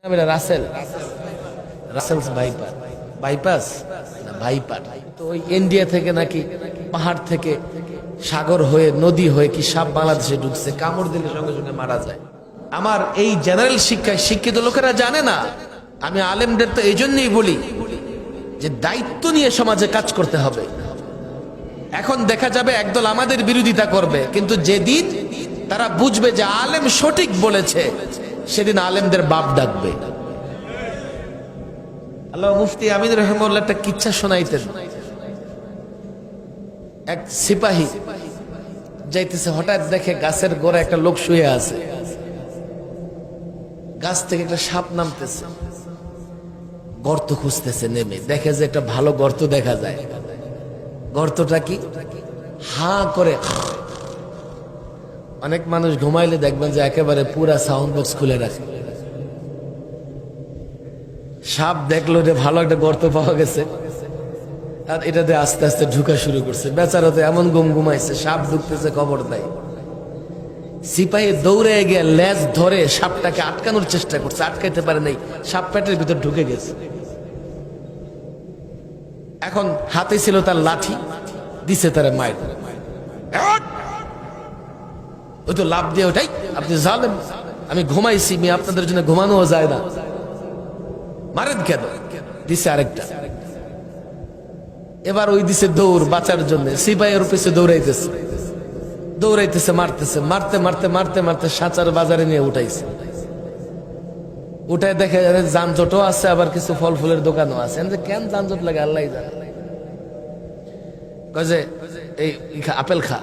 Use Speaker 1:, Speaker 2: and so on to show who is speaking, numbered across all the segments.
Speaker 1: Rasel রাসেলস বাইপার bypass না viper তো ওই ইন্ডিয়া থেকে নাকি পাহাড় থেকে সাগর হয়ে নদী হয়ে কি সাপ বাংলাদেশে ঢুকছে, কামড় দিলে সঙ্গে সঙ্গে মারা যায়। আমার এই জেনারেল শিক্ষায় শিক্ষিত লোকেরা জানে না। আমি আলেমদের তো এই জন্যই বলি যে দায়িত্ব নিয়ে সমাজে কাজ করতে হবে। এখন দেখা যাবে একদল আমাদের বিরোধিতা করবে, কিন্তু যেদিন তারা বুঝবে যে আলেম সঠিক বলেছে সেদিন আলেমদের বাপ ডাকবে। আল্লাহ মুফতি আমিন রহমাতুল্লাহ একটা কিচ্ছা শোনাইতেন। এক সিপাহী যাইতেছে, হঠাৎ দেখে গাছের গোড়ায় একটা লোক শুয়ে আছে, গাছ থেকে একটা সাপ নামতেছে, গর্ত খুঁজতেছে, নেমে দেখে যে একটা ভালো গর্ত দেখা যায়। গর্তটা কি? হা করে। অনেক মানুষ ঘুমাইলে দেখবেন যে একেবারে পুরা সাউন্ড বক্স খুলে রাখে। সাপ দেখলো যে ভালো একটা গর্ত পাওয়া গেছে, আর এটাতে আস্তে আস্তে ঢুকা শুরু করছে। বেচারা তো এমন ঘুমাইছে, সাপ ঢুকতেছে খবর নাই। সিপাহী দৌড়ে গিয়ে লেজ ধরে সাপটাকে আটকানোর চেষ্টা করছে, আটকাইতে পারে নাই, সাপ পেটের ভিতর ঢুকে গেছে। এখন হাতে ছিল তার লাঠি, দিছে তার মায়ের। ওই তো লাভ দিয়ে ওঠাই, আপনি জানেন আমি ঘুমাইছি, আপনাদের জন্য ঘুমানো যায় না, মারেন কেন? দিছে আরেকটা। এবার ওই দিছে দৌড় বাঁচার জন্য, সিপাহীর পিছে দৌড়াইতেছে দৌড়াইতেছে, মারতেছে, মারতে মারতে মারতে মারতে সাচার বাজারে নিয়ে উঠাইছে। উঠায় দেখে যানজটও আছে, আবার কিছু ফল ফুলের দোকানও আছে। কেন যানজট লাগে আল্লাহ জানে। কয়ে এই আপেল খা।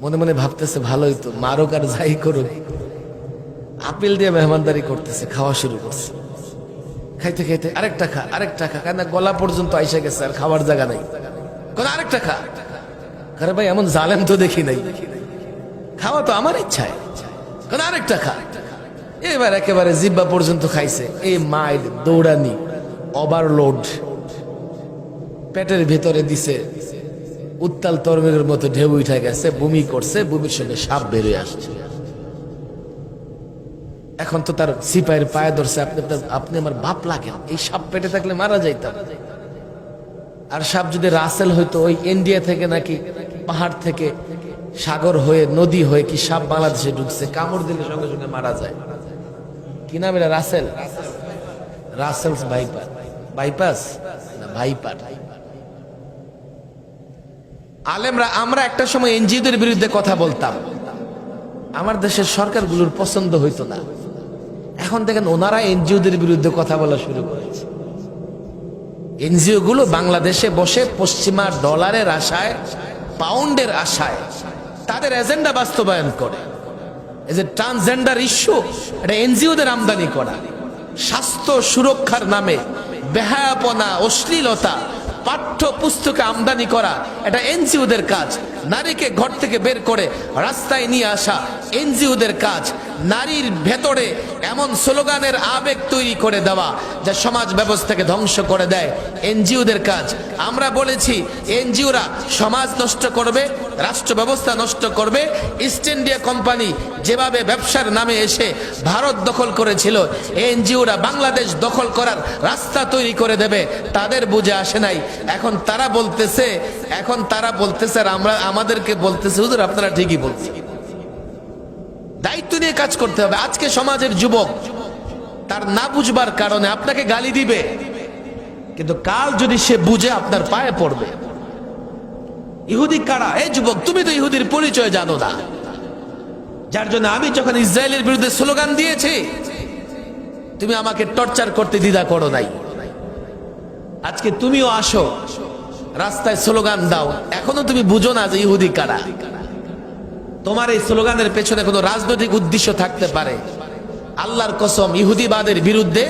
Speaker 1: মনে মনে ভাবতেছে ভালোই তো, মারুক আর যাই করুক, আপেল দিয়ে মেহমানদারি করতেছে, খাওয়া শুরু করছে। খাইতে খাইতে আরেকটা খা, আরেকটা খা, কেন গলা পর্যন্ত আইসা গেছে, আর খাওয়ার জায়গা নাই। আরেকটা খা। আরে ভাই এমন জালেম তো দেখি নাই, খাওয়া তো আমার ইচ্ছায়, আরেকটা খা। এবার একেবারে জিব্বা পর্যন্ত খাইছে। এই মাইল দৌড়ানি, ওভারলোড, পেটের ভেতরে দিছে, উত্তাল তরমের মতো ঢেউ উঠে গেছে, বমি করছে, বমির সঙ্গে সাপ বেরিয়ে আসছে। এখন তো তার সিপাহীর পায়ে ধরছে, আপনি আমার বাপ লাগেন, এই সাপ পেটে থাকলে মারা যাইতাম। আর সাপ যদি রাসেল হইতো, ওই ইন্ডিয়া থেকে নাকি পাহাড় থেকে সাগর হয়ে নদী হয়ে কি সাপ বাংলাদেশে ঢুকছে, কামড় দিলে সঙ্গে সঙ্গে মারা যায়। কি নাম এটা? রাসেল রাসেলস ভাইপার বাইপাস না ভাইপার। আলেমরা আমরা একটা সময় এনজিওদের বিরুদ্ধে কথা বলতাম, আমার দেশের সরকারগুলোর পছন্দ হইতো না। এখন দেখেন ওনারা এনজিওদের বিরুদ্ধে কথা বলা শুরু করেছে। এনজিও গুলো বাংলাদেশে বসে পশ্চিমা ডলারের আশায়, পাউন্ডের আশায় তাদের এজেন্ডা বাস্তবায়ন করে। এই যে ট্রান্সজেন্ডার ইস্যু, এটা এনজিওদের আমদানি করা। স্বাস্থ্য সুরক্ষার নামে বেহায়াপনা, অশ্লীলতা, পাঠ্য পুস্তকে আমদানি করা, এটা এনজিওদের কাজ। নারীকে ঘর থেকে বের করে রাস্তায় নিয়ে আসা এনজিওদের কাজ। নারীর ভেতরে এমন স্লোগানের আবেগ তৈরি করে দেওয়া যা সমাজ ব্যবস্থাকে ধ্বংস করে দেয়, এনজিওদের কাজ। আমরা বলেছি এনজিওরা সমাজ নষ্ট করবে, রাষ্ট্র ব্যবস্থা নষ্ট করবে। ইস্ট ইন্ডিয়া কোম্পানি যেভাবে ব্যবসার নামে এসে ভারত দখল করেছিল, এনজিওরা বাংলাদেশ দখল করার রাস্তা তৈরি করে দেবে, তাদের বুঝে আসে নাই। এখন তারা বলতেছে আর আমরা আমাদেরকে বলতেছে হুজুর আপনারা ঠিকই বলছেন। দায়িত্ব নিয়ে কাজ করতে হবে। আজকে সমাজের যুবক তার না বুঝবার কারণে আপনাকে গালি দিবে, কিন্তু কাল যদি সে বুঝে আপনার পায়ে পড়বে। ইহুদি কারা? এই যুবক, তুমি তো ইহুদির পরিচয় জানো না, যার জন্য আমি যখন ইসরায়েলের বিরুদ্ধে স্লোগান দিয়েছি তুমি আমাকে টর্চার করতে দ্বিধা করো নাই। আজকে তুমিও আসো, রাস্তায় স্লোগান দাও, এখনো তুমি বুঝো না যে ইহুদি কারা। তোমার এই স্লোগানের পেছনে কোনো রাজনৈতিক উদ্দেশ্য থাকতে পারে। আল্লাহর কসম, ইহুদিবাদের বিরুদ্ধে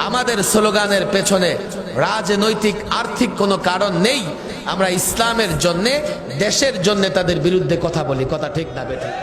Speaker 1: আমাদের স্লোগানের পেছনে রাজনৈতিক আর্থিক কোনো কারণ নেই। আমরা ইসলামের জন্য, দেশের জন্য তাদের বিরুদ্ধে কথা বলি। কথা ঠিক না বেঠিক?